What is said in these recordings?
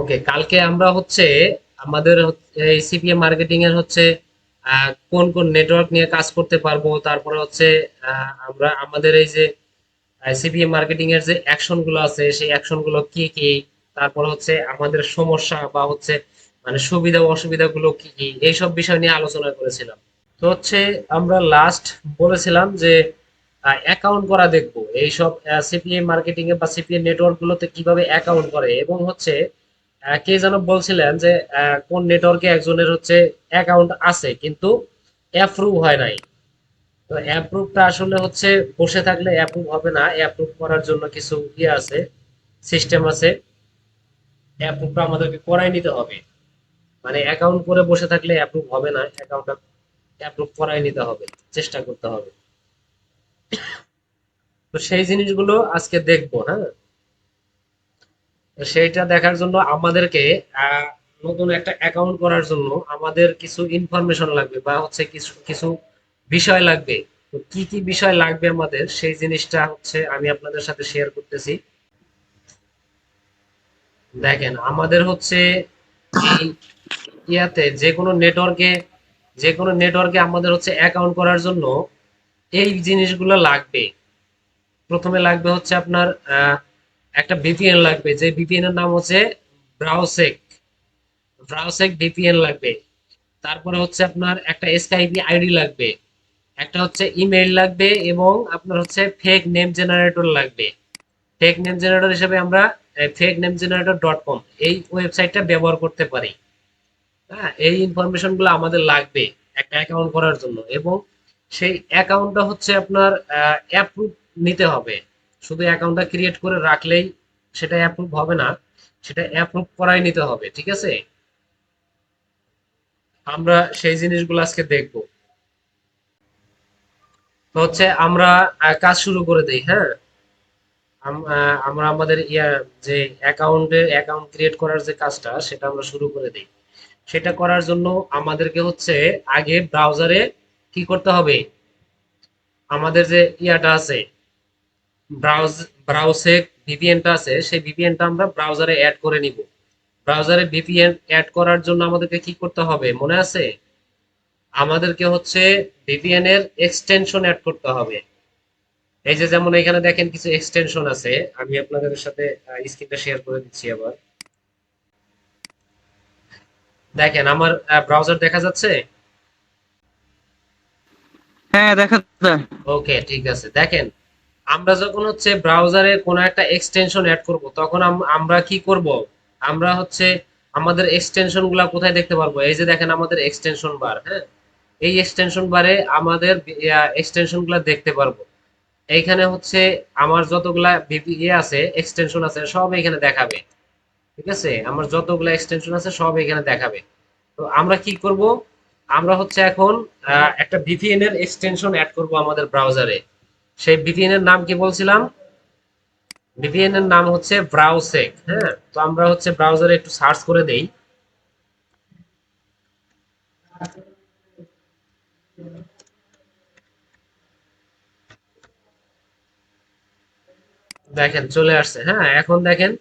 ওকে, কালকে আমরা হচ্ছে আমাদের এই সিপিএম মার্কেটিং এর হচ্ছে কোন কোন নেটওয়ার্ক নিয়ে কাজ করতে পারবো, তারপরে হচ্ছে আমরা আমাদের এই যে সিপিএম মার্কেটিং এর যে অ্যাকশন গুলো আছে সেই অ্যাকশন গুলো কি কি, তারপর হচ্ছে আমাদের সমস্যা বা হচ্ছে মানে সুবিধা ও অসুবিধা গুলো কি কি, এইসব বিষয় নিয়ে আলোচনা করেছিলাম। তো হচ্ছে আমরা লাস্ট বলেছিলাম যে অ্যাকাউন্ট করা দেখবো এইসব সিপিএম মার্কেটিং এ বা সিপিএম নেটওয়ার্ক গুলোতে কিভাবে অ্যাকাউন্ট করে, এবং হচ্ছে কে যেন বলছিলেন যে কোন নেটওয়ার্কে একজনের হচ্ছে অ্যাকাউন্ট আছে কিন্তু অ্যাপ্রুভ হয় নাই। তো অ্যাপ্রুভটা আসলে হচ্ছে বসে থাকলে অ্যাপ্রুভ হবে না, অ্যাপ্রুভ করার জন্য কিছু ইয়ে আছে, সিস্টেম আছে। অ্যাপ্রুভটা আমাদেরকে করাই নিতে হবে। মানে অ্যাকাউন্ট করে বসে থাকলে অ্যাপ্রুভ হবে না, অ্যাকাউন্টটা অ্যাপ্রুভ করাই নিতে হবে, চেষ্টা করতে হবে। তো সেই জিনিসগুলো আজকে দেখবো, হ্যাঁ। তো সেইটা দেখার জন্য আমাদেরকে আহ, নতুন একটা অ্যাকাউন্ট করার জন্য আমাদের কিছু ইনফরমেশন লাগবে বা হচ্ছে কিছু কিছু বিষয় লাগবে। তো কি কি বিষয় লাগবে আমাদের সেই জিনিসটা হচ্ছে আমি আপনাদের সাথে শেয়ার করতেছি। দেখেন আমাদের হচ্ছে এই ইয়াতে যে কোনো নেটওয়ার্কে আমাদের হচ্ছে অ্যাকাউন্ট করার জন্য এই জিনিসগুলো লাগবে। প্রথমে লাগবে হচ্ছে আপনার একটা ভিপিএন লাগবে, যে ভিপিএন এর নাম হচ্ছে ব্রাউসেক। ব্রাউসেক ভিপিএন লাগবে। তারপরে হচ্ছে আপনার একটা এসআইপি আইডি লাগবে, একটা হচ্ছে ইমেইল লাগবে, এবং আপনার হচ্ছে ফেক নেম জেনারেটর লাগবে। ফেক নেম জেনারেটর হিসেবে আমরা fake-name-generator.com এই ওয়েবসাইটটা ব্যবহার করতে পারি। হ্যাঁ, এই ইনফরমেশন গুলো আমাদের লাগবে একটা অ্যাকাউন্ট করার জন্য, এবং সেই অ্যাকাউন্টটা হচ্ছে আপনার অ্যাপ্রুভ নিতে হবে। শুধু অ্যাকাউন্টটা ক্রিয়েট করে রাখলেই সেটা অ্যাপ্রুভ হবে না, সেটা অ্যাপ্রুভ করাই নিতে হবে, ঠিক আছে। আমরা সেই জিনিসগুলো আজকে দেখবো। তো হচ্ছে আমরা কাজ শুরু করে দিই, হ্যাঁ। আমরা আমাদের যে অ্যাকাউন্ট ক্রিয়েট করার যে কাজটা সেটা আমরা শুরু করে দিই। সেটা করার জন্য আমাদেরকে হচ্ছে আগে ব্রাউজারে কি করতে হবে, আমাদের যে ইয়াটা আছে, ব্রাউজ ব্রাউসে ভিপিএনটা আছে, সেই ভিপিএনটা আমরা ব্রাউজারে অ্যাড করে নিব। ব্রাউজারে ভিপিএন অ্যাড করার জন্য আমাদেরকে কি করতে হবে মনে আছে? আমাদেরকে হচ্ছে ভিপিএন এর এক্সটেনশন অ্যাড করতে হবে। এই যে যেমন এখানে দেখেন কিছু এক্সটেনশন আছে, আমি আপনাদের সাথে স্ক্রিনটা শেয়ার করে দিচ্ছি আবার। দেখেন আমার ব্রাউজার দেখা যাচ্ছে। হ্যাঁ, দেখা যায়। ওকে, ঠিক আছে। দেখেন আমরা যখন হচ্ছে ব্রাউজারে কোনো একটা এক্সটেনশন অ্যাড করব তখন আমরা কি করব, আমরা হচ্ছে আমাদের এক্সটেনশন গুলা কোথায় দেখতে পারবো? এই যে দেখেন আমাদের এক্সটেনশন বার, হ্যাঁ। এই এক্সটেনশন বারে আমাদের এক্সটেনশন গুলা দেখতে পারবো। এইখানে হচ্ছে আমার যতগুলা আছে, এক্সটেনশন আছে, সব এখানে দেখাবে। ঠিক আছে, আমার যতগুলা এক্সটেনশন আছে সব এখানে দেখাবে। তো আমরা কি করব, আমরা হচ্ছে এখন একটা ভিপিএন এর এক্সটেনশন অ্যাড করব আমাদের ব্রাউজারে। সেই ভিপিএন এর নাম কি বলছিলাম? ভিপিএন এর নাম হচ্ছে ব্রাউসেক, হ্যাঁ। তো আমরা হচ্ছে ব্রাউজারে একটু সার্চ করে দেই। দেখেন চলে আসছে, হ্যাঁ। এখন দেখেন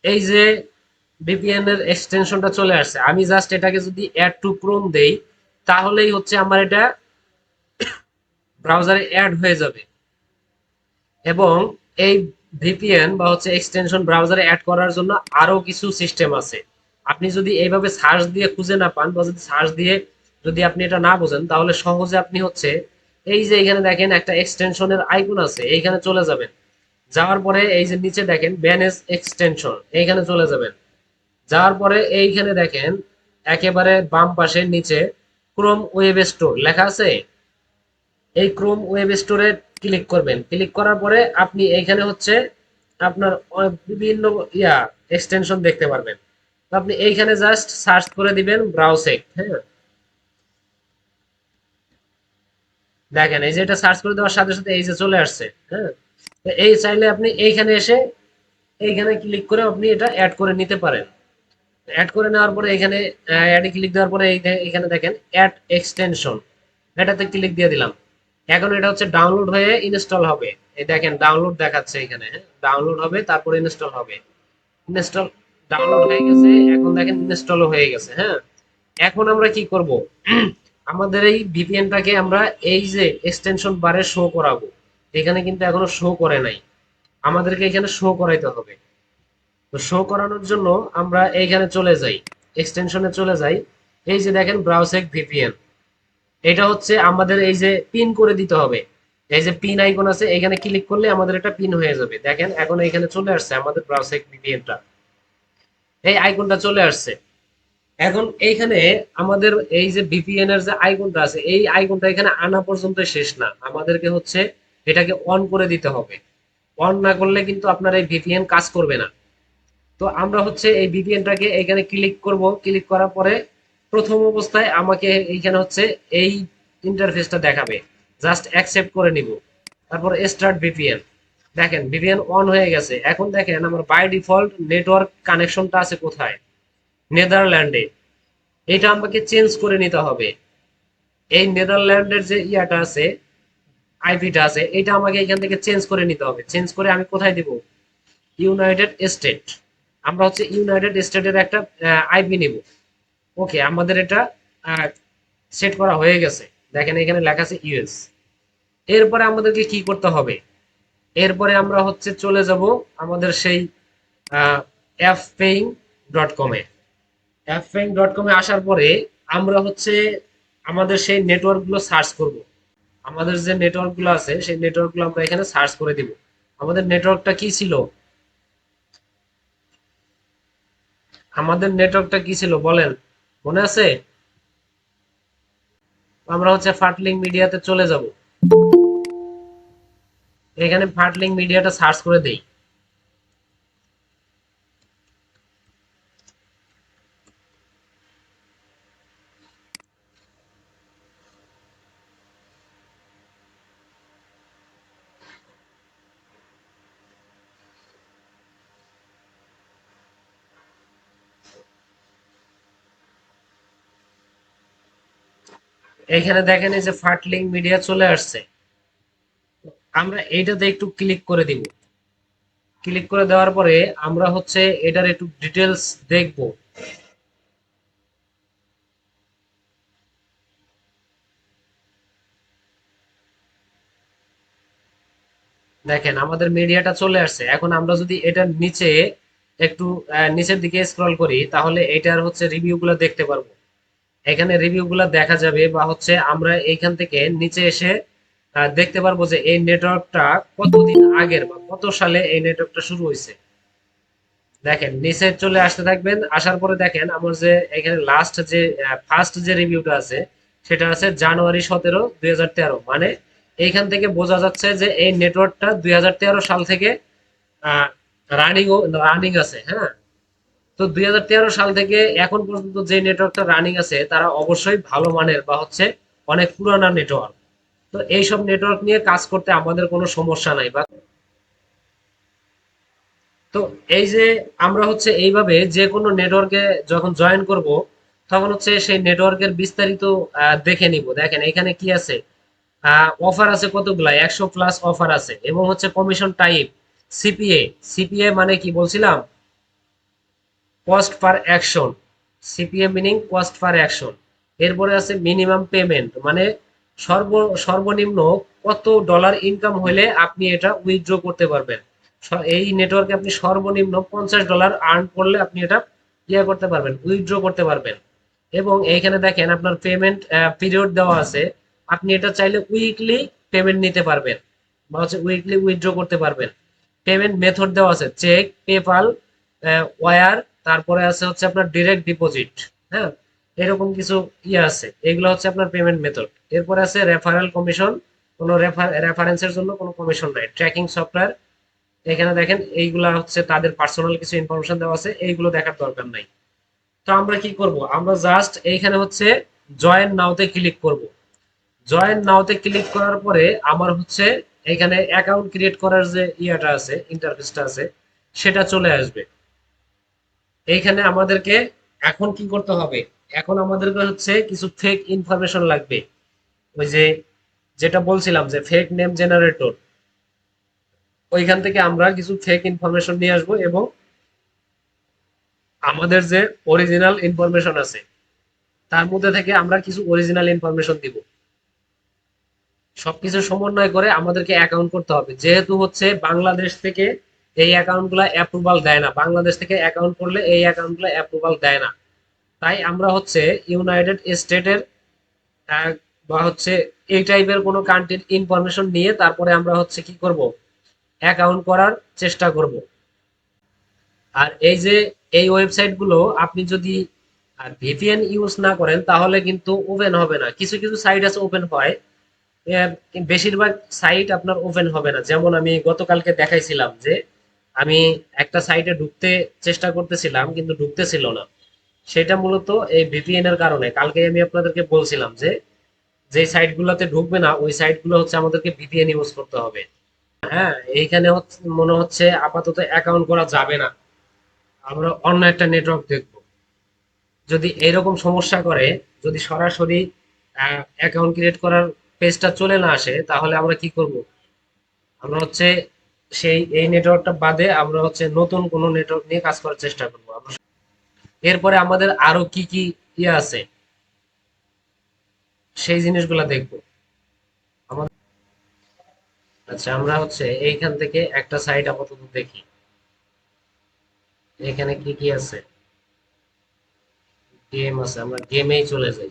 এই যে ভিপিএন এর এক্সটেনশনটা চলে আসছে, আমি জাস্ট এটাকে যদি অ্যাড টু ক্রোম দেই তাহলেই হচ্ছে আমার এটা ব্রাউজারে অ্যাড হয়ে যাবে। এবং এই ভিপিএন বা হচ্ছে এক্সটেনশন ব্রাউজারে অ্যাড করার জন্য আরো কিছু সিস্টেম আছে। আপনি যদি এইভাবে সার্চ দিয়ে খুঁজে না পান, বা যদি সার্চ দিয়ে যদি আপনি এটা না বোঝেন, তাহলে সহজে আপনি হচ্ছে এই যে এখানে দেখেন একটা এক্সটেনশনের আইকন আছে, এইখানে চলে যাবেন। যাওয়ার পরে এই যে নিচে দেখেন ম্যানেজ এক্সটেনশন, এইখানে চলে যাবেন। যাওয়ার পরে এইখানে দেখেন একেবারে বাম পাশে নিচে ক্রোম ওয়েব স্টোর লেখা আছে। এই ক্রোম ওয়েব স্টোরে ক্লিক করবেন। ক্লিক করার পরে আপনি এইখানে হচ্ছে আপনার বিভিন্ন এক্সটেনশন দেখতে পারবেন। তো আপনি এইখানে জাস্ট সার্চ করে দিবেন ব্রাউসেক, হ্যাঁ। দেখেন এই যে এটা সার্চ করে দেওয়ার সাথে সাথে এই যে চলে আসছে, হ্যাঁ। তো এই চাইলে আপনি এইখানে এসে এইখানে ক্লিক করে আপনি এটা অ্যাড করে নিতে পারেন। অ্যাড করে নেওয়ার পরে এখানে অ্যাডে ক্লিক দেওয়ার পরে এখানে দেখেন অ্যাড এক্সটেনশন, এটাতে ক্লিক দিয়ে দিলাম। এখন এটা হচ্ছে ডাউনলোড হয়ে ইনস্টল হবে। এই দেখেন ডাউনলোড দেখাচ্ছে এখানে, হ্যাঁ। ডাউনলোড হবে তারপরে ইনস্টল হবে। ইনস্টল ডাউনলোড হয়ে গেছে, এখন দেখেন ইনস্টলও হয়ে গেছে। হ্যাঁ, এখন আমরা কি করব, আমাদের এই ভিপিএনটাকে আমরা এই যে এক্সটেনশন বারে শো করাবো, এখানে কিন্তু এখনো শো করে নাই, আমাদেরকে এখানে শো করাইতে হবে। তো শো করানোর জন্য আমরা এইখানে চলে যাই, এক্সটেনশনে চলে যাই। এই যে দেখেন ব্রাউসেক ভিপিএন, এটা হচ্ছে আমাদের এই যে পিন করে দিতে হবে। এই যে পিন আইকন আছে, এখানে ক্লিক করলে আমাদের এটা পিন হয়ে যাবে। দেখেন এখন এখানে চলে আসছে আমাদের ব্রাউসেক ভিপিএনটা, এই আইকনটা চলে আসছে। এখন এইখানে আমাদের এই যে ভিপিএন এর যে আইকনটা আছে, এই আইকনটা এখানে আনা পর্যন্ত শেষ না, আমাদেরকে হচ্ছে এটাকে অন করে দিতে হবে। অন না করলে কিন্তু আপনার এই ভিপিএন কাজ করবে না। তো আমরা হচ্ছে এই ভিপিএনটাকে এখানে ক্লিক করব, ক্লিক করার পরে প্রথম অবস্থায় আমাকে এইখানে হচ্ছে এই ইন্টারফেসটা দেখাবে, জাস্ট অ্যাকসেপ্ট করে নিব। তারপর স্টার্ট ভিপিএন, দেখেন ভিপিএন অন হয়ে গেছে। এখন দেখেন আমার বাই ডিফল্ট নেটওয়ার্ক কানেকশনটা আছে কোথায়, নেদারল্যান্ডে। এটা আমাকে চেঞ্জ করে নিতে হবে। এই নেদারল্যান্ডের যে ইয়াটা আছে, আইপিটা আছে, এটা আমাকে এখান থেকে চেঞ্জ করে নিতে হবে। চেঞ্জ করে আমি কোথায় দিব, ইউনাইটেড স্টেট। আমরা হচ্ছে ইউনাইটেড স্টেটের একটা আইপি নিব। ওকে, আমাদের এটা সেট করা হয়ে গেছে। দেখেন এখানে লেখা আছে ইউএস। এরপরে আমাদেরকে কি করতে হবে, এরপরে আমরা হচ্ছে চলে যাব আমাদের সেই fpaying.com-এ। fpaying.com-এ আসার পরে আমরা হচ্ছে আমাদের সেই নেটওয়ার্ক গুলো সার্চ করব। আমাদের যে নেটওয়ার্ক গুলো আছে সেই নেটওয়ার্ক গুলো আমরা এখানে সার্চ করে দিব। আমাদের নেটওয়ার্কটা কি ছিল, আমাদের নেটওয়ার্কটা কি ছিল বলেন, মনে আছে? আমরা হচ্ছে ফাটলিং মিডিয়াতে চলে যাব। এখানে ফাটলিং মিডিয়াটা সার্চ করে দেই। এখানে দেখেন এই যে ফাটলিং মিডিয়া চলে আসছে। আমরা এইটাতে একটু ক্লিক করে দিব। ক্লিক করে দেওয়ার পরে আমরা হচ্ছে এটার একটু ডিটেলস দেখব। দেখেন আমাদের মিডিয়াটা চলে আসছে। এখন আমরা যদি এটার নিচে একটু নিচের দিকে স্ক্রল করি, তাহলে এটার হচ্ছে রিভিউ গুলো দেখতে পারবো। এখানে রিভিউ গুলো দেখা যাবে, বা হচ্ছে আমরা এইখান থেকে নিচে এসে দেখতে পারবো যে এই নেটওয়ার্কটা কতদিন আগের বা কত সালে এই নেটওয়ার্কটা শুরু হয়েছে। দেখেন নিচে চলে আসতে থাকবেন, আসার পরে দেখেন আমার যে এখানে লাস্ট যে ফার্স্ট যে রিভিউটা আছে, সেটা আছে জানুয়ারি 17, 2013। মানে এইখান থেকে বোঝা যাচ্ছে যে এই নেটওয়ার্কটা 2013 সাল থেকে রানিং রানিং আছে। হ্যাঁ, তো 2013 সাল থেকে এখন পর্যন্ত যে নেটওয়ার্কটা রানিং আছে তারা অবশ্যই ভালো মানের বা হচ্ছে অনেক পুরানা নেটওয়ার্ক। তো এইসব নেটওয়ার্ক নিয়ে কাজ করতে আমাদের কোনো সমস্যা নাই। বা তো এই যে আমরা হচ্ছে এইভাবে যে কোনো নেটওয়ার্কে যখন জয়েন করব, তখন হচ্ছে সেই নেটওয়ার্কের বিস্তারিত দেখে নিব। দেখেন এখানে কি আছে, অফার আছে কতগুলা, 100+ অফার আছে, এবং হচ্ছে কমিশন টাইপ সিপিএ। সিপিএ মানে কি বলছিলাম, cost per action. CPA meaning cost per action. এরপরে আছে মিনিমাম পেমেন্ট, মানে সর্বনিম্ন কত ডলার ইনকাম হলে আপনি এটা উইথড্র করতে পারবেন। এই নেটওয়ার্কে আপনি সর্বনিম্ন $50 আর্ন করলে আপনি এটা ইয়ে করতে পারবেন, উইথড্র করতে পারবেন। এবং এইখানে দেখেন আপনার পেমেন্ট পিরিয়ড দেওয়া আছে, আপনি এটা চাইলে উইকলি পেমেন্ট নিতে পারবেন বা হচ্ছে উইকলি উইথড্র করতে পারবেন। পেমেন্ট মেথড দেওয়া আছে চেক, পেপাল, ওয়ার, তারপরে আছে হচ্ছে আপনার ডিরেক্ট ডিপোজিট। হ্যাঁ, এরকম কিছু ইয়ে আছে, এগুলো হচ্ছে আপনার পেমেন্ট মেথড। এরপরে আছে রেফারেল কমিশন, কোনো রেফারেন্সের জন্য কোনো কমিশন নাই। ট্র্যাকিং সফটওয়্যার, এখানে দেখেন এইগুলা হচ্ছে তাদের পার্সোনাল কিছু ইনফরমেশন দেওয়া আছে, এইগুলো দেখার দরকার নাই। তো আমরা কি করব, আমরা জাস্ট এইখানে হচ্ছে জয়েন নাওতে ক্লিক করব। জয়েন নাওতে ক্লিক করার পরে আমার হচ্ছে এখানে অ্যাকাউন্ট ক্রিয়েট করার যে ইয়াটা আছে, ইন্টারফেসটা আছে, সেটা চলে আসবে। এইখানে আমাদেরকে এখন কি করতে হবে, এখন আমাদেরকে হচ্ছে কিছু ফেক ইনফরমেশন লাগবে। ওই যে যেটা বলছিলাম যে ফেক নেম জেনারেটর, ওইখান থেকে আমরা কিছু ফেক ইনফরমেশন নিয়ে আসবো এবং আমাদের যে অরিজিনাল ইনফরমেশন আছে তার মধ্যে থেকে আমরা কিছু অরিজিনাল ইনফরমেশন দিব। সবকিছু সমন্বয় করে আমাদেরকে অ্যাকাউন্ট করতে হবে, যেহেতু হচ্ছে বাংলাদেশ থেকে এই অ্যাকাউন্টগুলো অ্যাপ্রুভাল দেয় না, বাংলাদেশ থেকে অ্যাকাউন্ট করলে এই অ্যাকাউন্টগুলো অ্যাপ্রুভাল দেয় না। তাই আমরা হচ্ছে ইউনাইটেড স্টেটের বা হচ্ছে এই টাইপের কোনো কান্ট্রির ইনফরমেশন নিয়ে তারপরে আমরা হচ্ছে কি করব, অ্যাকাউন্ট করার চেষ্টা করব। আর এই যে এই ওয়েবসাইট গুলো আপনি যদি ভিপিএন ইউজ না করেন তাহলে কিন্তু ওপেন হবে না। কিছু কিছু সাইট আছে ওপেন হয়, বেশিরভাগ সাইট আপনার ওপেন হবে না। যেমন আমি গতকালকে দেখাইছিলাম যে আমি একটা সাইটে ঢুকতে চেষ্টা করতেছিলাম কিন্তু ঢুকতেছিল না। সেটা মূলত এই ভিপিএন এর কারণে। কালকে আমি আপনাদেরকে বলছিলাম যে যে সাইটগুলোতে ঢুকবে না ওই সাইটগুলো হচ্ছে আমাদেরকে ভিপিএন ইউজ করতে হবে। হ্যাঁ, এইখানে হচ্ছে মনে হচ্ছে আপাতত অ্যাকাউন্ট করা যাবে না, আমরা অন্য একটা নেটওয়ার্ক দেখবো। যদি এরকম সমস্যা করে, যদি সরাসরি অ্যাকাউন্ট ক্রিয়েট করার পেজটা চলে না আসে তাহলে আমরা কি করব, আমরা হচ্ছে সেই এই নেটওয়ার্কটা বাদে আমরা হচ্ছে নতুন কোনো নেটওয়ার্ক নিয়ে কাজ করার চেষ্টা করবো আমরা। এরপরে আমাদের আরো কি কি ইয়ে আছে সেই জিনিসগুলো দেখবো আমাদের। আচ্ছা, আমরা হচ্ছে এইখান থেকে একটা সাইট আপাতত দেখি এখানে কি কি আছে। গেম আছে, আমরা গেমেই চলে যাই।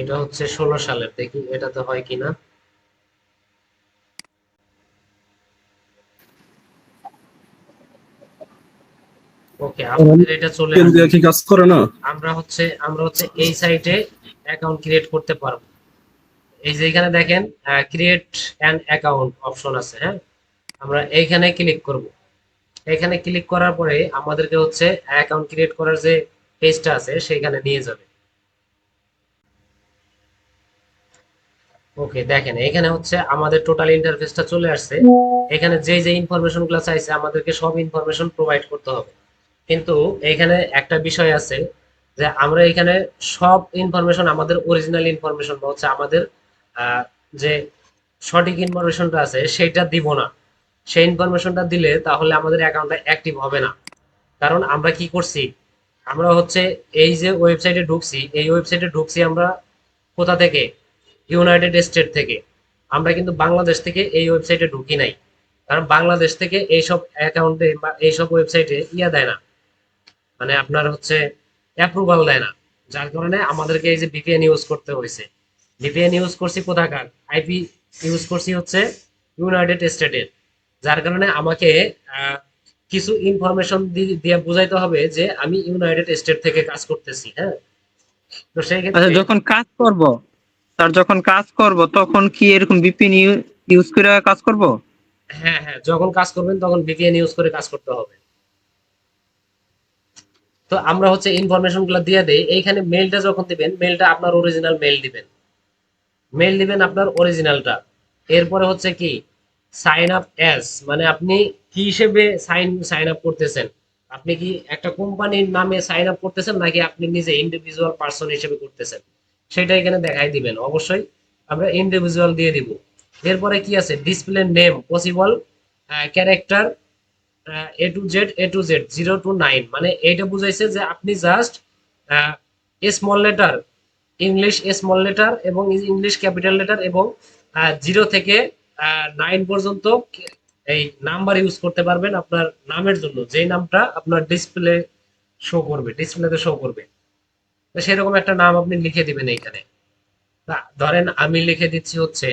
এটা হচ্ছে 16 সালের, দেখি এটাতে হয় কিনা। ওকে, আমাদের এটা চলে পেন আসছে। দিয়ে কি কাজ করে না? আমরা হচ্ছে এই সাইটে অ্যাকাউন্ট ক্রিয়েট করতে পারবো। এই যে এখানে দেখেন ক্রিয়েট অ্যান অ্যাকাউন্ট অপশন আছে, হ্যাঁ। আমরা এইখানে ক্লিক করব। এখানে ক্লিক করার পরে আমাদেরকে হচ্ছে অ্যাকাউন্ট ক্রিয়েট করার যে পেজটা আছে সেখানে নিয়ে যাবে। ওকে, দেখেন এখানে হচ্ছে আমাদের টোটাল ইন্টারফেসটা চলে আসছে। এখানে যে যে ইনফরমেশন গুলো চাইছে আমাদেরকে সব ইনফরমেশন প্রোভাইড করতে হবে। কিন্তু এখানে একটা বিষয় আছে যে আমরা এখানে সব ইনফরমেশন আমাদের অরিজিনাল ইনফরমেশন বা হচ্ছে আমাদের আহ, যে সঠিক ইনফরমেশনটা আছে সেটা দিব না। সেই ইনফরমেশনটা দিলে তাহলে আমাদের অ্যাকাউন্টটা অ্যাক্টিভ হবে না। কারণ আমরা কি করছি, আমরা হচ্ছে এই যে ওয়েবসাইটে ঢুকছি, এই ওয়েবসাইটে ঢুকছি আমরা কোথা থেকে, ইউনাইটেড স্টেট থেকে। আমরা কিন্তু বাংলাদেশ থেকে এই ওয়েবসাইটে ঢুকি নাই। কারণ বাংলাদেশ থেকে এইসব অ্যাকাউন্টে বা এইসব ওয়েবসাইটে ইয়া দেয় না, মানে আপনার হচ্ছে অ্যাপ্রুভাল দেয় না। যার কারণে আমাদেরকে এই যে ভিপিএন ইউজ করতে হয়েছে। ভিপিএন ইউজ করছি কোথাকার, আইপি ইউজ করছি হচ্ছে ইউনাইটেড স্টেটের। যার কারণে আমাকে আহ, কিছু ইনফরমেশন দিয়ে বোঝাইতে হবে যে আমি ইউনাইটেড স্টেট থেকে কাজ করতেছি, হ্যাঁ। তো সেই আচ্ছা, ক্ষেত্রে যখন কাজ করব তখন কি এরকম ভিপিএন ইউজ করে কাজ করব? হ্যাঁ হ্যাঁ, যখন কাজ করবেন তখন ভিপিএন ইউজ করে কাজ করতে হবে। তো আমরা হচ্ছে ইনফরমেশন গুলো দিয়ে দেই। এইখানে মেলটা যখন দিবেন, মেলটা আপনার অরিজিনাল মেল দিবেন, মেল দিবেন আপনার অরিজিনালটা। এরপরে হচ্ছে কি, সাইন আপ অ্যাজ, মানে আপনি কি হিসেবে সাইন আপ করতেছেন, আপনি কি একটা কোম্পানির নামে সাইন আপ করতেছেন নাকি আপনি নিজে ইন্ডিভিজুয়াল পার্সন হিসেবে করতেছেন, সেটা এখানে দেখাই দিবেন। অবশ্যই আমরা ইন্ডিভিজুয়াল দিয়ে দিব। এরপরে কি আছে, display name possible character A to Z 0 to 9, মানে এইটা বুঝাইছে যে আপনি just small letter, English small letter এবং ইংলিশ ক্যাপিটাল লেটার এবং 0 থেকে 9 পর্যন্ত এই নাম্বার ইউজ করতে পারবেন আপনার নামের জন্য, যেই নামটা আপনার ডিসপ্লেতে শো করবে। তো সেরকম একটা নাম আপনি লিখে দিবেন এইখানে। ধরেন আমি লিখে দিচ্ছি হচ্ছে,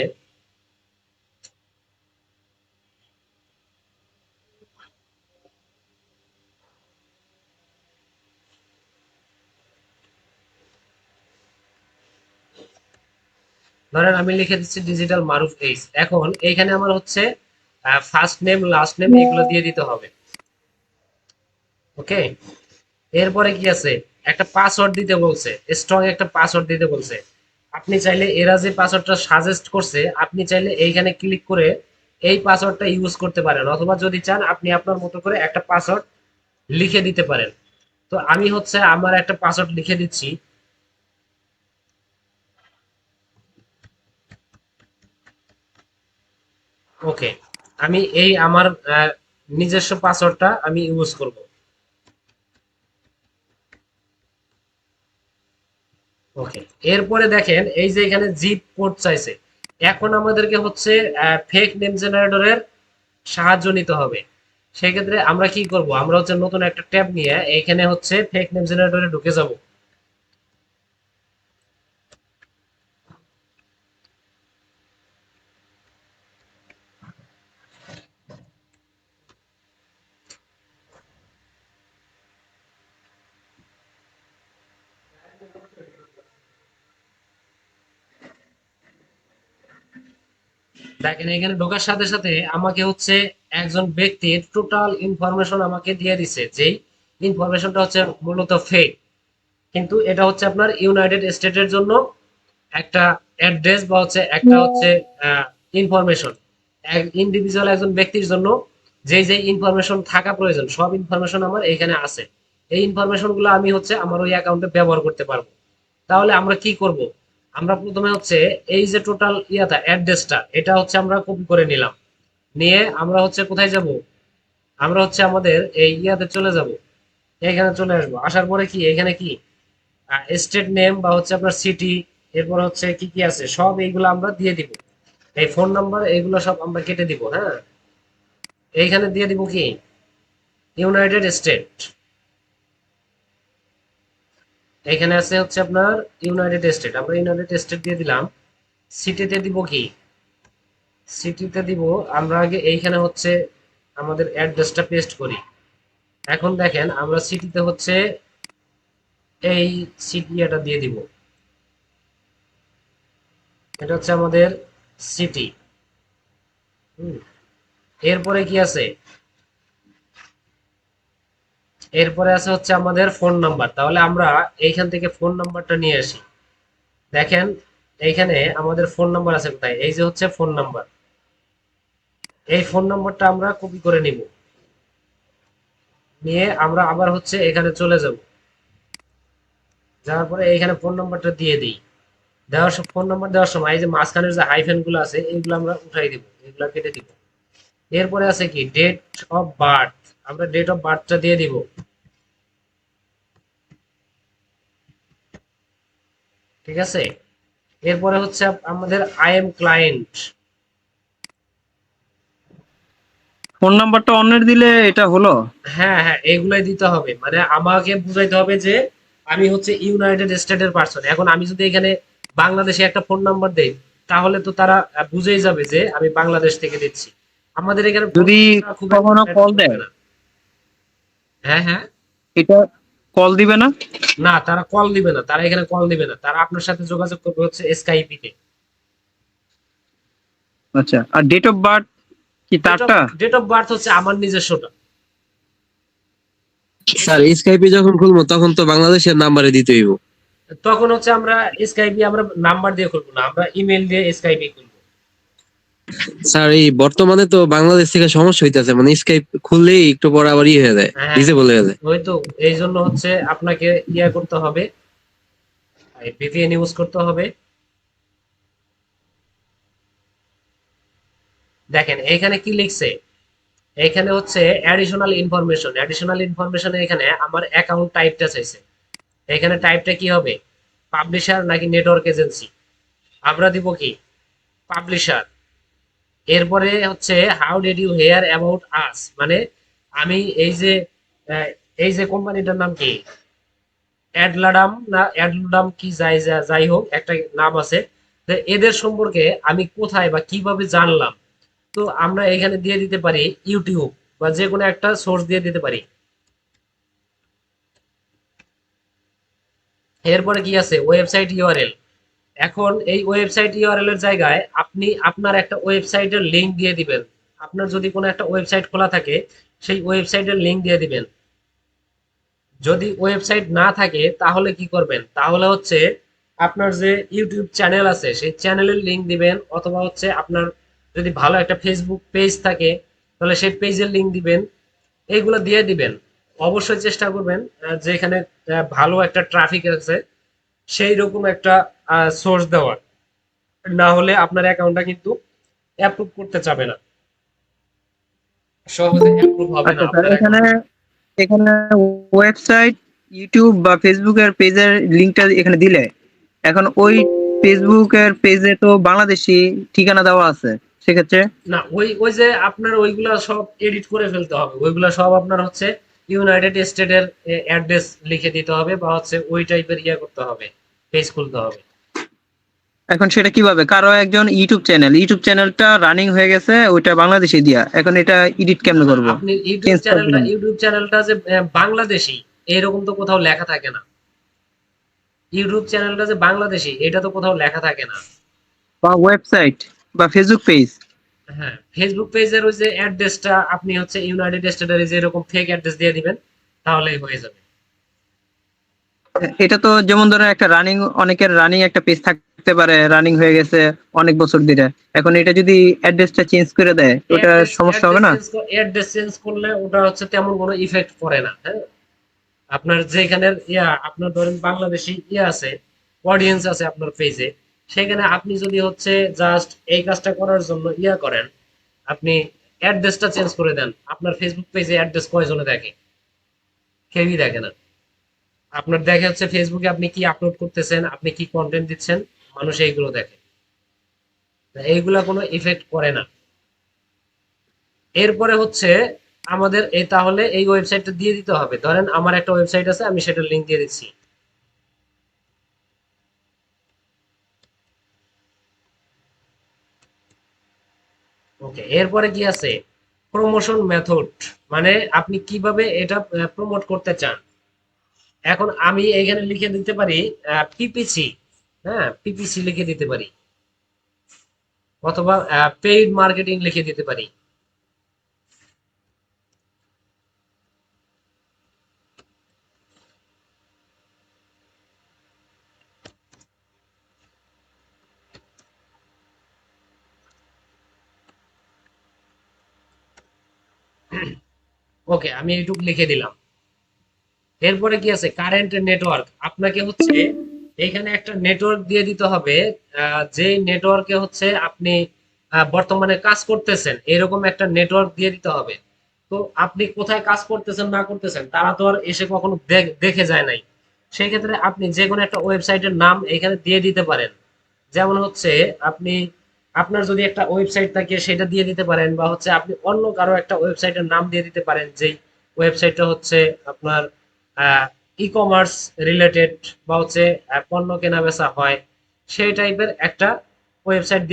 ডিজিটাল মারুফ এইস। এখন এইখানে আমার হচ্ছে ফার্স্ট নেম লাস্ট নেম এগুলো দিয়ে দিতে হবে। ওকে, এরপরে কি আছে, একটা পাসওয়ার্ড দিতে বলছে, স্ট্রং একটা পাসওয়ার্ড দিতে বলছে। আপনি চাইলে এরা যে পাসওয়ার্ডটা সাজেস্ট করছে আপনি চাইলে এইখানে ক্লিক করে এই পাসওয়ার্ডটা ইউজ করতে পারেন, অথবা যদি চান আপনি আপনার মতো করে একটা পাসওয়ার্ড লিখে দিতে পারেন। তো আমি হচ্ছে আমার একটা পাসওয়ার্ড লিখে দিচ্ছি। ওকে, আমি এই আমার নিজস্ব পাসওয়ার্ডটা আমি ইউজ করব। ওকে, এরপরে দেখেন এই যে এখানে জিপ কোড চাইছে। এখন আমাদেরকে হচ্ছে ফেক নেম জেনারেটরের সাহায্য নিতে হবে। সেক্ষেত্রে আমরা কি করব, আমরা হচ্ছে নতুন একটা ট্যাব নিয়ে এইখানে হচ্ছে ফেক নেম জেনারেটরে ঢুকে যাব। দেখেন এখানে ঢোকার সাথে সাথে আমাকে হচ্ছে একজন ব্যক্তির টোটাল ইনফরমেশন আমাকে দিয়ে দিছে, যেই ইনফরমেশনটা হচ্ছে মূলত ফেক। কিন্তু এটা হচ্ছে আপনার ইউনাইটেড স্টেটের জন্য একটা অ্যাড্রেস বা হচ্ছে একটা হচ্ছে ইনফরমেশন। এক ইন্ডিভিজুয়াল একজন ব্যক্তির জন্য যেই যেই ইনফরমেশন থাকা প্রয়োজন সব ইনফরমেশন আমার এখানে আছে। এই ইনফরমেশন গুলো আমি হচ্ছে আমার ওই অ্যাকাউন্টে ব্যবহার করতে পারবো। তাহলে আমরা কি করব, আমরা প্রথমে হচ্ছে এই যে টোটাল ইয়াটা অ্যাড্রেসটা এটা হচ্ছে আমরা কপি করে নিলাম। নিয়ে আমরা হচ্ছে কোথায় যাব, আমরা হচ্ছে আমাদের এই ইয়াতে চলে যাব, এখানে চলে আসবো। আসার পরে কি এখানে কি স্টেট নেম বা হচ্ছে আপনার সিটি, এরপর হচ্ছে কি কি আছে সব এইগুলো আমরা দিয়ে দিব। এই ফোন নাম্বার এইগুলো সব আমরা কেটে দিব। হ্যাঁ, এইখানে দিয়ে দিব কি ইউনাইটেড স্টেট, এখানে আছে হচ্ছে আপনার ইউনাইটেড স্টেট, আমরা ইউনাইটেড স্টেট দিয়ে দিলাম। সিটিতে দিব কি, সিটিতে দিব আমরা আগে এইখানে হচ্ছে আমাদের অ্যাড্রেসটা পেস্ট করি। এখন দেখেন আমরা সিটিতে হচ্ছে এই সিটি এটা দিয়ে দিব, এটা হচ্ছে আমাদের সিটি। এরপরে কি আছে, এরপরে আছে হচ্ছে আমাদের ফোন নাম্বার। তাহলে আমরা এইখান থেকে ফোন নাম্বারটা নিয়ে আসি। দেখেন এইখানে আমাদের ফোন নাম্বার আছে কোথায়, এই যে হচ্ছে ফোন নাম্বার। এই ফোন নাম্বারটা আমরা কপি করে নিব, নিয়ে আমরা আবার হচ্ছে এখানে চলে যাব। যাওয়ার পরে এইখানে ফোন নাম্বারটা দিয়ে দিই। ফোন নাম্বার দেওয়ার সময় এই যে মাঝখানের যে হাইফেন গুলো আছে এইগুলো আমরা উঠাই দিব, এগুলো কেটে দিব। এরপরে আছে কি ডেট অফ বার্থ, আমরা ডেট অফ বার্থটা দিয়ে দিব। ঠিক আছে, এরপরে হচ্ছে আমাদের আই এম ক্লায়েন্ট। ফোন নাম্বারটা অন্যের দিলে এটা হলো? হ্যাঁ হ্যাঁ, এগুলাই দিতে হবে, মানে আমাকে বুঝাইতে হবে যে আমি হচ্ছে ইউনাইটেড স্টেটের পার্সন। এখন আমি যদি এখানে বাংলাদেশে একটা ফোন নাম্বার দেই তাহলে তো তারা বুঝেই যাবে যে আমি বাংলাদেশ থেকে দিচ্ছি। আমাদের এখানে ফোন যদি নাম্বারটা খুব একটা কখনো matter কল করবে দেয়, না। হ্যাঁ হ্যাঁ, এটা কল দিবে না? না তারা কল দিবে না, তারা এখানে কল দিবে না, তারা আপনার সাথে যোগাযোগ করবে হচ্ছে স্কাইপিতে। আচ্ছা, আর ডেট অফ বার্থ কি তারটা? ডেট অফ বার্থ হচ্ছে আমার নিজস্বটা। স্যার স্কাইপে যখন খুলবো তখন তো বাংলাদেশের নাম্বারে দিতে হইব। তখন হচ্ছে আমরা স্কাইপি আমরা নাম্বার দিয়ে খুলবো না, আমরা ইমেল দিয়ে স্কাইপি খুলবো। স্যার এই বর্তমানে তো বাংলাদেশ থেকে সমস্যা হইতাছে, মানে স্কাইপ খুললেই একটু পর আবার ইয়ে হয়ে যায়, হ্যাঁ, ডিসেবল হয়ে যায়। ওই তো এই জন্য হচ্ছে আপনাকে ইয়া করতে হবে, ভিপিএন ইউজ করতে হবে। দেখেন এখানে কি লিখছে, এখানে হচ্ছে অ্যাডিশনাল ইনফরমেশন। অ্যাডিশনাল ইনফরমেশন এখানে আমার অ্যাকাউন্ট টাইপটা চাইছে। এখানে টাইপটা কি হবে, পাবলিশার নাকি নেটওয়ার্ক এজেন্সি। আমরা দিব কি পাবলিশার। এরপরে হচ্ছে how did you hear about us, মানে আমি এই যে আহ, এই যে কোম্পানিটার নাম কি, অ্যাডলাডাম না অ্যাডলুডাম কি যাই যাই হোক একটা নাম আছে। তো এদের সম্পর্কে আমি কোথায় বা কিভাবে জানলাম, তো আমরা এখানে দিয়ে দিতে পারি ইউটিউব বা যে কোনো একটা সোর্স দিয়ে দিতে পারি। এরপরে কি আছে ওয়েবসাইট ইউআরএল। এখন এই ওয়েবসাইট ইউআরএল এর জায়গায় আপনি আপনার একটা ওয়েবসাইটের লিংক দিয়ে দিবেন। আপনার যদি কোনো একটা ওয়েবসাইট খোলা থাকে সেই ওয়েবসাইটের লিংক দিয়ে দিবেন। যদি ওয়েবসাইট না থাকে তাহলে কি করবেন, তাহলে হচ্ছে আপনার যে ইউটিউব চ্যানেল আছে সেই চ্যানেলের লিংক দিবেন, অথবা হচ্ছে আপনার যদি ভালো একটা ফেসবুক পেজ থাকে তাহলে সেই পেজের লিংক দিবেন। এইগুলো দিয়ে দিবেন। অবশ্যই চেষ্টা করবেন যেখানে ভালো একটা ট্রাফিক আছে সেই রকম একটা সোর্স দেওয়ার, না হলে আপনার অ্যাকাউন্টটা কিন্তু অ্যাপ্রুভ করতে চাবে না। সহজে অ্যাপ্রুভ হবে না আচ্ছা স্যার, আপনার এখানে অ্যাকাউন্টে। এখানে ওয়েবসাইট, ইউটিউব বা ফেসবুকের পেজের লিংকটা এখানে দিলে, এখন ওই ফেসবুকের পেজে তো বাংলাদেশি ঠিকানা দেওয়া আছে, সেক্ষেত্রে না, ওই যে আপনার ওইগুলা সব এডিট করে ফেলতে হবে, ওইগুলা সব আপনার হচ্ছে ইউনাইটেড স্টেটের অ্যাড্রেস লিখে দিতে হবে, বা হচ্ছে ওই টাইপের ইয়ে করতে হবে, পেজ খুলতে হবে। এখন সেটা কিভাবে, কারো একজন ইউটিউব চ্যানেলটা রানিং হয়ে গেছে ওইটা বাংলাদেশি দিয়া, এখন এটা এডিট না কেমনে না, করবো, আপনি চেঞ্জ করার জন্য? ইউটিউব চ্যানেলটা যে বাংলাদেশি এরকম তো কোথাও লেখা থাকে না। ইউটিউব চ্যানেলটা যে বাংলাদেশি এটা তো কোথাও লেখা থাকে না। বা ওয়েবসাইট বা ফেসবুক পেজ? হ্যাঁ, ফেসবুক পেজের ওই যে অ্যাড্রেসটা আপনি হচ্ছে ইউনাইটেড স্টেটের যে এরকম ফেক অ্যাড্রেস দিয়ে দিবেন, তাহলেই হয়ে যাবে। এটা তো যেমন ধরেন একটা রানিং, অনেকের রানিং একটা পেজ থাকতে পারে, রানিং হয়ে গেছে অনেক বছর ধরে, এখন এটা যদি অ্যাড্রেসটা চেঞ্জ করে দেয় ওটা সমস্যা হবে না? অ্যাড্রেস চেঞ্জ করলে ওটা হচ্ছে তেমন কোনো ইফেক্ট পড়ে না। হ্যাঁ, আপনার যেখানের আপনার ধরেন বাংলাদেশি আছে, অডিয়েন্স আছে আপনার পেজে, সেখানে আপনি যদি হচ্ছে জাস্ট এই কাজটা করার জন্য করেন, আপনি অ্যাড্রেসটা চেঞ্জ করে দেন, আপনার ফেসবুক পেজে অ্যাড্রেস কয়জনে দেখে? কেউই দেখে না। আপনার দেখে হচ্ছে ফেসবুকে আপনি কি আপলোড করতেছেন, আপনি কি কন্টেন্ট দিচ্ছেন, মানুষ এইগুলো দেখে। এইগুলা কোনো ইফেক্ট করে না। এরপরে হচ্ছে আমাদের এই তাহলে এই ওয়েবসাইটটা দিয়ে দিতে হবে। ধরেন আমার একটা ওয়েবসাইট আছে, আমি সেটার লিংক দিয়ে দিচ্ছি। ওকে, এরপরে কি আছে? প্রমোশন মেথড, মানে আপনি কিভাবে এটা প্রমোট করতে চান। এখন আমি এখানে লিখে দিতে পারি পিপিসি। হ্যাঁ, পিপিসি লিখে দিতে পারি, অথবা পেইড মার্কেটিং লিখে দিতে পারি। ওকে, আমি এইটুকু লিখে দিলাম। এরপরে কি আছে? কারেন্ট নেটওয়ার্ক, আপনাকে হচ্ছে এখানে একটা নেটওয়ার্ক দিয়ে দিতে হবে, যে নেটওয়ার্কে হচ্ছে আপনি বর্তমানে কাজ করতেছেন, এরকম একটা নেটওয়ার্ক দিয়ে দিতে হবে। তো আপনি কোথায় কাজ করতেছেন না করতেছেন তারা তো আর এসে কখনো দেখে যায় নাই। সেই ক্ষেত্রে আপনি যে কোনো একটা ওয়েবসাইটের নাম এখানে দিয়ে দিতে পারেন। যেমন হচ্ছে আপনি আপনার যদি একটা ওয়েবসাইট থাকে সেটা দিয়ে দিতে পারেন, বা হচ্ছে আপনি অন্য কারো একটা ওয়েবসাইটের নাম দিয়ে দিতে পারেন, যেই ওয়েবসাইটটা হচ্ছে আপনার ই কমার্স রিলেটেড, বা হচ্ছে পণ্য কেনা বেচা হয়, সেই টাইপের একটা ওয়েবসাইট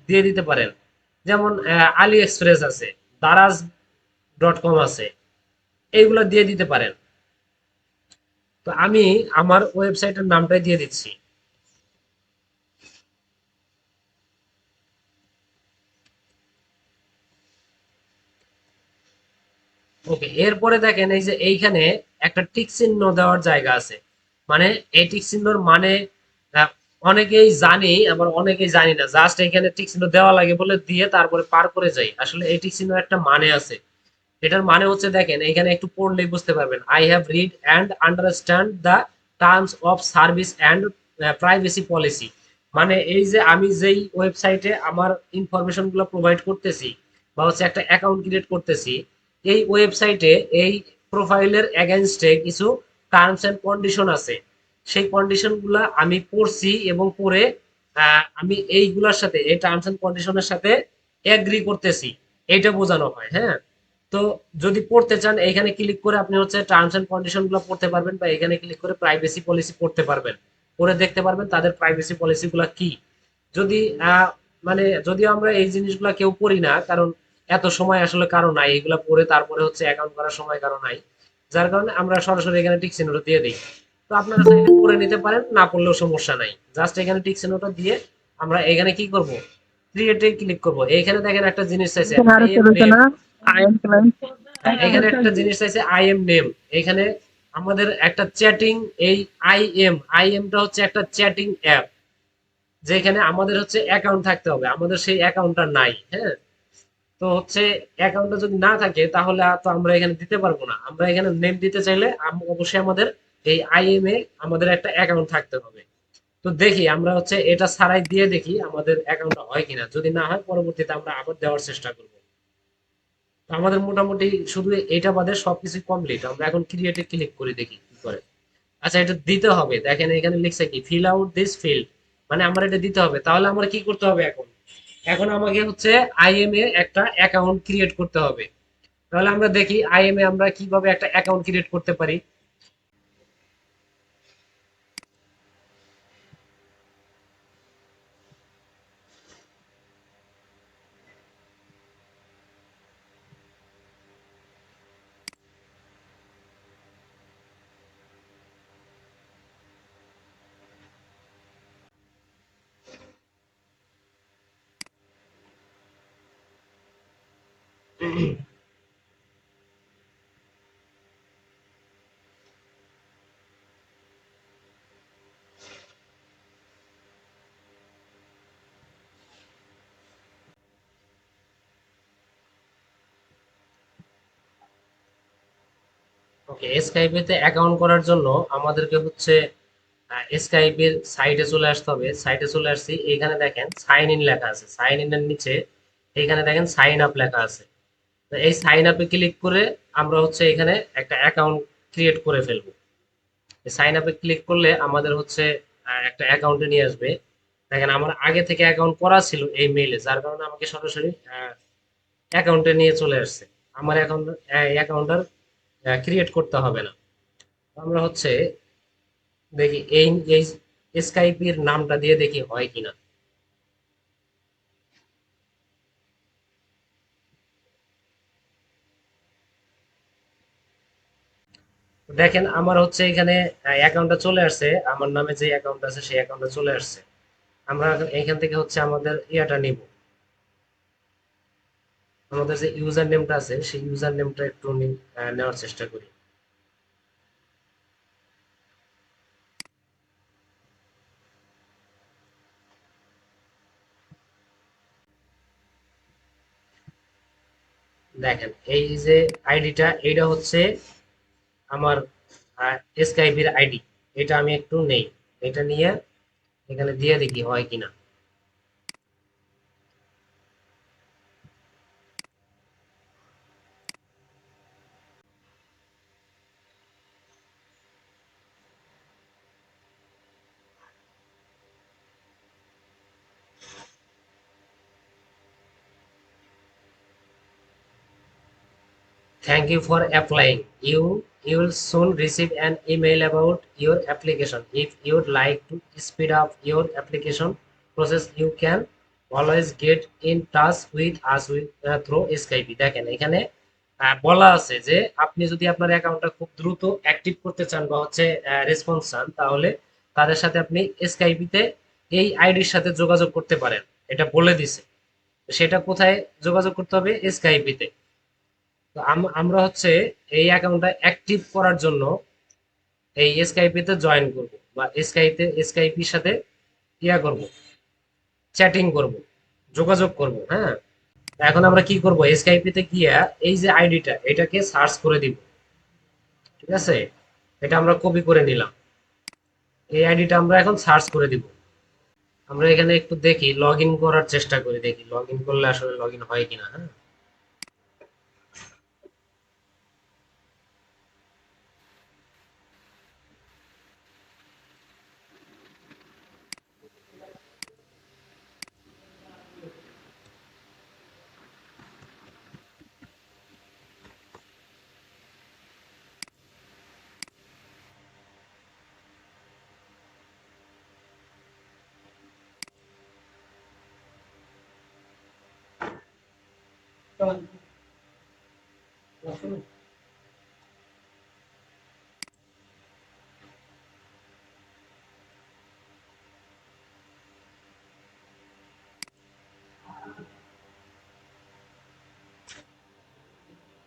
দিয়ে দিতে পারেন। যেমন আলি এক্সপ্রেস আছে, দারাজ ডট কম আছে, এইগুলো দিয়ে দিতে পারেন। তো আমি আমার ওয়েবসাইটের নামটাই দিয়ে দিচ্ছি। ওকে, এরপরে দেখেন এই যে এইখানে একটা টিক চিহ্ন দেওয়ার জায়গা আছে। মানে এই টিক চিহ্নর মানে আহ, অনেকেই জানি, আবার অনেকেই জানি না, জাস্ট এখানে টিক চিহ্ন দেওয়া লাগে বলে দিয়ে তারপরে পার করে যাই। আসলে এই টিক চিহ্ন একটা মানে আছে। এটার মানে হচ্ছে দেখেন এখানে একটু পড়লেই বুঝতে পারবেন, I have read and understand the terms of service and privacy policy. মানে এই যে আমি যেই ওয়েবসাইটে আমার ইনফরমেশন গুলো প্রোভাইড করতেছি, বা হচ্ছে একটা অ্যাকাউন্ট ক্রিয়েট করতেছি, এই ওয়েবসাইটে এই প্রোফাইলের এগেনস্টে কিছু টার্মস এন্ড কন্ডিশন আছে। সেই কন্ডিশন গুলা আমি পড়ছি, এবং পড়ে আমি এইগুলার সাথে, এই টার্মস এন্ড কন্ডিশনের সাথে এগ্রি করতেছি, এইটা বোঝানো হয়। হ্যাঁ, তো যদি পড়তে চান এখানে ক্লিক করে আপনি হচ্ছে টার্মস এন্ড কন্ডিশন গুলো পড়তে পারবেন, বা এখানে ক্লিক করে প্রাইভেসি পলিসি পড়তে পারবেন, পড়ে দেখতে পারবেন তাদের প্রাইভেসি পলিসি গুলা কি। যদি মানে যদিও আমরা এই জিনিসগুলা কেউ পড়ি না, কারণ এত সময় আসলে কারো নাই এগুলা পড়ে তারপরে হচ্ছে অ্যাকাউন্ট করার সময় কারো নাই, যার কারণে আমরা সরাসরি এখানে টিক চিহ্নটা দিয়ে দিই। তো আপনারা চাইলে পড়ে নিতে পারেন, না পড়লেও সমস্যা নাই, জাস্ট এখানে টিক চিহ্নটা দিয়ে আমরা এখানে কি করব, ক্রিয়েটে ক্লিক করব। এইখানে দেখেন একটা জিনিস চাইছে, এখানে আই আরেকটা এম রয়েছে নেম। না, আই এম ক্লায়েন্ট? এখানে একটা জিনিস চাইছে আই এম নেম। এখানে আমাদের একটা চ্যাটিং, এই আই এমটা হচ্ছে একটা চ্যাটিং অ্যাপ, যেখানে আমাদের হচ্ছে অ্যাকাউন্ট থাকতে হবে, আমাদের সেই অ্যাকাউন্টটা নাই। হ্যাঁ, তো হচ্ছে অ্যাকাউন্টটা যদি না থাকে তাহলে তো আমরা এখানে দিতে পারবো না। আমরা এখানে নেম দিতে চাইলে অবশ্যই আমাদের এই আইএম এ আমাদের একটা অ্যাকাউন্ট থাকতে হবে। তো দেখি আমরা হচ্ছে এটা ছাড়াই দিয়ে দেখি আমাদের অ্যাকাউন্টটা হয় কিনা, যদি না হয় পরবর্তীতে আমরা আবার দেওয়ার চেষ্টা করব। তো আমাদের মোটামুটি শুধু এটা বাদে সবকিছু কমপ্লিট। আমরা এখন ক্রিয়েটে ক্লিক করে দেখি কি করে। আচ্ছা, এটা দিতে হবে, দেখেন এখানে লিখছে কি ফিল আউট দিস ফিল্ড, মানে আমার এটা দিতে হবে। তাহলে আমার কি করতে হবে এখন? এখন আমাকে হচ্ছে আইএম এ একটা অ্যাকাউন্ট ক্রিয়েট করতে হবে। তাহলে আমরা দেখি আইএম এ আমরা কিভাবে একটা অ্যাকাউন্ট ক্রিয়েট করতে পারি। ওকে, স্কাইপেতে অ্যাকাউন্ট করার জন্য আমাদেরকে হচ্ছে স্কাইপের সাইটে চলে আসতে হবে। সাইটে চলে আসছি, এখানে দেখেন সাইন ইন লেখা আছে, সাইন ইনের নিচে এখানে দেখেন সাইন আপ লেখা আছে। তো এই সাইন আপে ক্লিক করে আমরা হচ্ছে এখানে একটা অ্যাকাউন্ট ক্রিয়েট করে ফেলবো। সাইন আপে ক্লিক করলে আমাদের হচ্ছে একটা অ্যাকাউন্টে নিয়ে আসবে। দেখেন আমার আগে থেকে অ্যাকাউন্ট করা ছিল এই মেইলে, যার কারণে আমাকে সরাসরি অ্যাকাউন্টে নিয়ে চলে আসছে। আমার এখন অ্যাকাউন্ট আর ক্রিয়েট করতে হবে না। আমরা হচ্ছে দেখি এই স্কাইপের নামটা দিয়ে দেখি হয় কিনা। দেখেন আমার হচ্ছে এখানে অ্যাকাউন্টটা চলে আসছে, আমার নামে যে অ্যাকাউন্ট আছে সেই অ্যাকাউন্টটা চলে আসছে। আমরা এখন এখান থেকে হচ্ছে আমাদের ইয়াটা নিব, আমাদের যে ইউজার নেমটা আছে সেই ইউজার নেমটা একটু নেওয়ার চেষ্টা করি। দেখেন এই যে আইডিটা, এইটা হচ্ছে আমার স্কাইপির আইডি। এটা আমি একটু নেই, এটা নিয়ে এখানে দিয়ে দেখি হয় কিনা। Thank you for applying. You will soon receive an email about your application. If you would like to speed up your application process, you can always get in touch with us through Skype. দেখেন এখানে বলা আছে যে আপনি যদি আপনার অ্যাকাউন্টটা খুব দ্রুত অ্যাক্টিভ করতে চান বা হচ্ছে রেসপন্স চান, তাহলে তাদের সাথে আপনি স্কাইপিতে এই আইডির সাথে যোগাযোগ করতে পারেন। এটা বলে দিছে। সেটা কোথায় যোগাযোগ করতে হবে? স্কাইপিতে। তো আমরা হচ্ছে এই অ্যাকাউন্টটা অ্যাক্টিভ করার জন্য এই স্কাইপিতে জয়েন করব, বা স্কাইপির সাথে ইয়া করব, চ্যাটিং করব, যোগাযোগ করব। হ্যাঁ, এখন আমরা কি করব? স্কাইপিতে গিয়ে এই যে আইডিটা এটাকে সার্চ করে দিব। ঠিক আছে, এটা আমরা কপি করে নিলাম। এই আইডিটা আমরা এখন সার্চ করে দিব। আমরা এখানে একটু দেখি, লগ ইন করার চেষ্টা করি, দেখি লগ ইন করলে আসলে লগ ইন হয় কিনা। হ্যাঁ,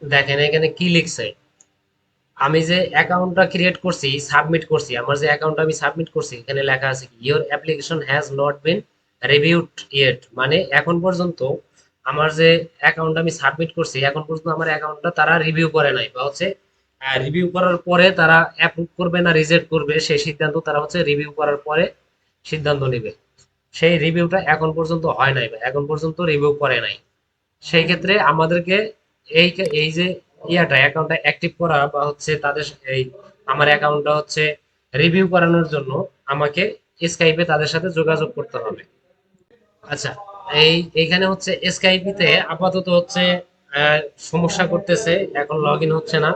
দেখেন এখানে কি লিখছে। আমি যে অ্যাকাউন্টটা ক্রিয়েট করছি, সাবমিট করছি, আমার যে অ্যাকাউন্টটা আমি সাবমিট করছি, এখানে লেখা আছে কি your application has not been reviewed yet, মানে এখন পর্যন্ত আমার যে অ্যাকাউন্ট আমি সাবমিট করছি এখন পর্যন্ত আমার অ্যাকাউন্টটা তারা রিভিউ করে নাই, বা হচ্ছে রিভিউ করার পরে তারা অ্যাপ্রুভ করবে না রিজেক্ট করবে সেই সিদ্ধান্ত তারা হচ্ছে রিভিউ করার পরে সিদ্ধান্ত নেবে। সেই রিভিউটা এখন পর্যন্ত হয় নাই, বা এখন পর্যন্ত রিভিউ করে নাই। সেই ক্ষেত্রে আমাদেরকে এই এই যে অ্যাকাউন্টটা অ্যাক্টিভ করা বা হচ্ছে তাদের এই আমার অ্যাকাউন্টটা হচ্ছে রিভিউ করানোর জন্য আমাকে স্কাইপে তাদের সাথে যোগাযোগ করতে হবে। আচ্ছা, এইখানে হচ্ছে স্কাইপিতে আপাতত হচ্ছে আহ, সমস্যা করতেছে, এখন লগ ইন হচ্ছে না।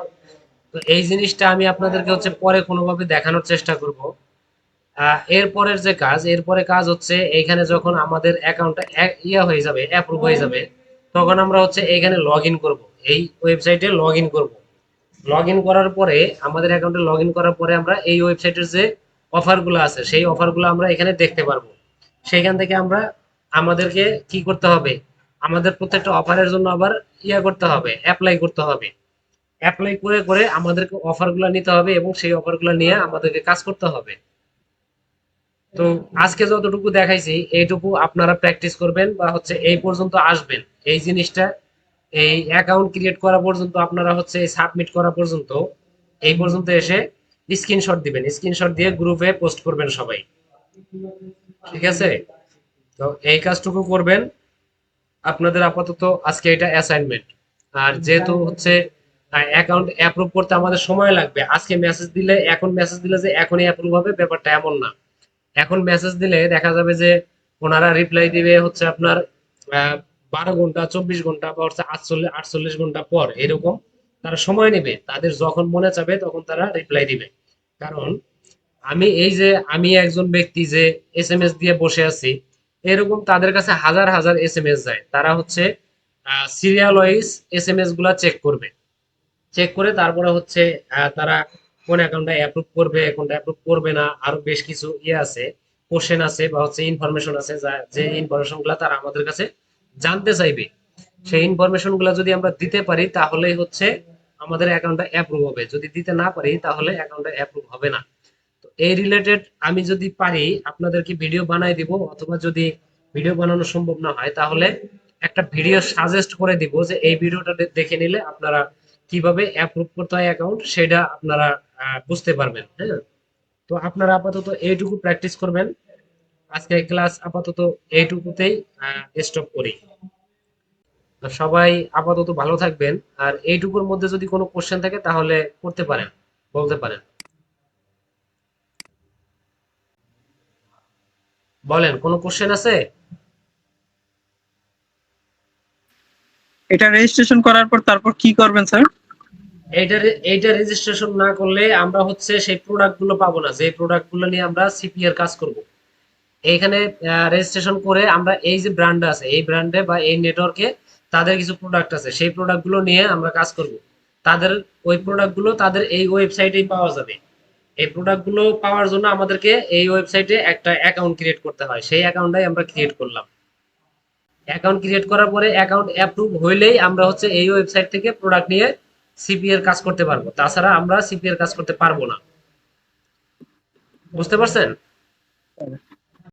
তো এই জিনিসটা আমি আপনাদেরকে হচ্ছে পরে কোনোভাবে দেখানোর চেষ্টা করব। এরপরের যে কাজ, এরপরে কাজ হচ্ছে এইখানে যখন আমাদের অ্যাকাউন্টটা হয়ে যাবে, অ্যাপ্রুভ হয়ে যাবে, তখন আমরা হচ্ছে এখানে লগ ইন করবো, এই ওয়েবসাইটে লগ ইন করবো। লগ ইন করার পরে আমাদের অ্যাকাউন্টে লগ ইন করার পরে আমরা এই ওয়েবসাইটের যে অফারগুলো আছে সেই অফারগুলো আমরা এখানে দেখতে পারবো। সেইখান থেকে আমরা আমাদেরকে কি করতে হবে, আমাদের প্রত্যেকটা অফারের জন্য আবার করতে হবে, অ্যাপ্লাই করতে হবে। অ্যাপ্লাই করে করে আমাদেরকে অফারগুলো নিতে হবে এবং সেই অফারগুলো নিয়ে আমাদেরকে কাজ করতে হবে। তো আজকে যতটুকু দেখাইছি এইটুকু আপনারা প্র্যাকটিস করবেন বা হচ্ছে এই পর্যন্ত আসবেন। এই জিনিসটা এই অ্যাকাউন্ট ক্রিয়েট করা পর্যন্ত আপনারা হচ্ছে সাবমিট করা পর্যন্ত এই পর্যন্ত এসে স্ক্রিনশট দিবেন, স্ক্রিনশট দিয়ে গ্রুপে পোস্ট করবেন সবাই। ঠিক আছে? তো এই কাজটুকু করবেন। আপনাদের আপাতত আজকে এটা অ্যাসাইনমেন্ট। আর যেহেতু হচ্ছে অ্যাকাউন্ট অ্যাপ্রুভ করতে আমাদের সময় লাগবে, আজকে মেসেজ দিলে এখন মেসেজ দিলে যে এখনই অ্যাপ্রুভ হবে ব্যাপারটা এমন না। এখন মেসেজ দিলে দেখা যাবে যে ওনারা রিপ্লাই দিবে হচ্ছে আপনার 12 ঘন্টা, 24 ঘন্টা বা হচ্ছে 48 ঘন্টা পর, এরকম তারা সময় নেবে। তাদের যখন মনে চাবে তখন তারা রিপ্লাই দিবে। কারণ আমি একজন ব্যক্তি যে এসএমএস দিয়ে বসে আছি, এরকম তাদের কাছে হাজার হাজার এসএমএস যায়। তারা হচ্ছে সিরিয়াল ওয়াইজ এসএমএস গুলা চেক করবে, চেক করে তারপরে হচ্ছে তারা কোন অ্যাকাউন্টটা অ্যাপ্রুভ করবে, কোনটা অ্যাপ্রুভ করবে না, আরো বেশ কিছু আছে, কোশ্চেন আছে বা হচ্ছে ইনফরমেশন আছে, যে ইনফরমেশন গুলা তারা আমাদের কাছে জানতে চাইবে। সেই ইনফরমেশন গুলা যদি আমরা দিতে পারি তাহলেই হচ্ছে আমাদের অ্যাকাউন্টটা অ্যাপ্রুভ হবে, যদি দিতে না পারি তাহলে অ্যাকাউন্টটা অ্যাপ্রুভ হবে না। তো এই রিলেটেড আমি যদি পারি আপনাদেরকে ভিডিও বানাই দিব, অথবা যদি ভিডিও বানানো সম্ভব না হয় তাহলে একটা ভিডিও সাজেস্ট করে দিব যে এই ভিডিওটা দেখে নিলে আপনারা কিভাবে অ্যাপ্রুভ করতে হয় অ্যাকাউন্ট সেটা আপনারা বুঝতে পারবেন। হ্যাঁ, তো আপনারা আপাতত এইটুকু প্র্যাকটিস করবেন। আজকে ক্লাস আপাতত এইটুকুতেই স্টপ করি। তো সবাই আপাতত ভালো থাকবেন। আর এইটুকুর মধ্যে যদি কোনো কোশ্চেন থাকে তাহলে করতে পারেন, বলতে পারেন। বলেন, কোনো কোশ্চেন আছে? এটা রেজিস্ট্রেশন করার পর তারপর কি করবেন স্যার? এইটা রেজিস্ট্রেশন না করলে আমরা হচ্ছে সেই প্রোডাক্ট গুলো পাবো না, যে প্রোডাক্ট গুলো নিয়ে আমরা সিপি এর কাজ করব। এইখানে রেজিস্ট্রেশন করে আমরা এই যে ব্র্যান্ড আছে, এই ব্র্যান্ডে বা এই নেটওয়ার্কে তাদের কিছু প্রোডাক্ট আছে, সেই প্রোডাক্ট গুলো নিয়ে আমরা কাজ করব। তাদের ওই প্রোডাক্ট গুলো তাদের এই ওয়েবসাইটেই পাওয়া যাবে। এই প্রোডাক্ট গুলো পাওয়ার জন্য আমাদেরকে এই ওয়েবসাইটে একটা অ্যাকাউন্ট ক্রিয়েট করতে হয়, সেই অ্যাকাউন্টটাই আমরা ক্রিয়েট করলাম। অ্যাকাউন্ট ক্রিয়েট করার পরে অ্যাকাউন্ট অ্যাপ্রুভ হইলেই আমরা হচ্ছে এই ওয়েবসাইট থেকে প্রোডাক্ট নিয়ে সিপি এর কাজ করতে পারবো, তাছাড়া আমরা সিপি এর কাজ করতে পারবো না। বুঝতে পারছেন?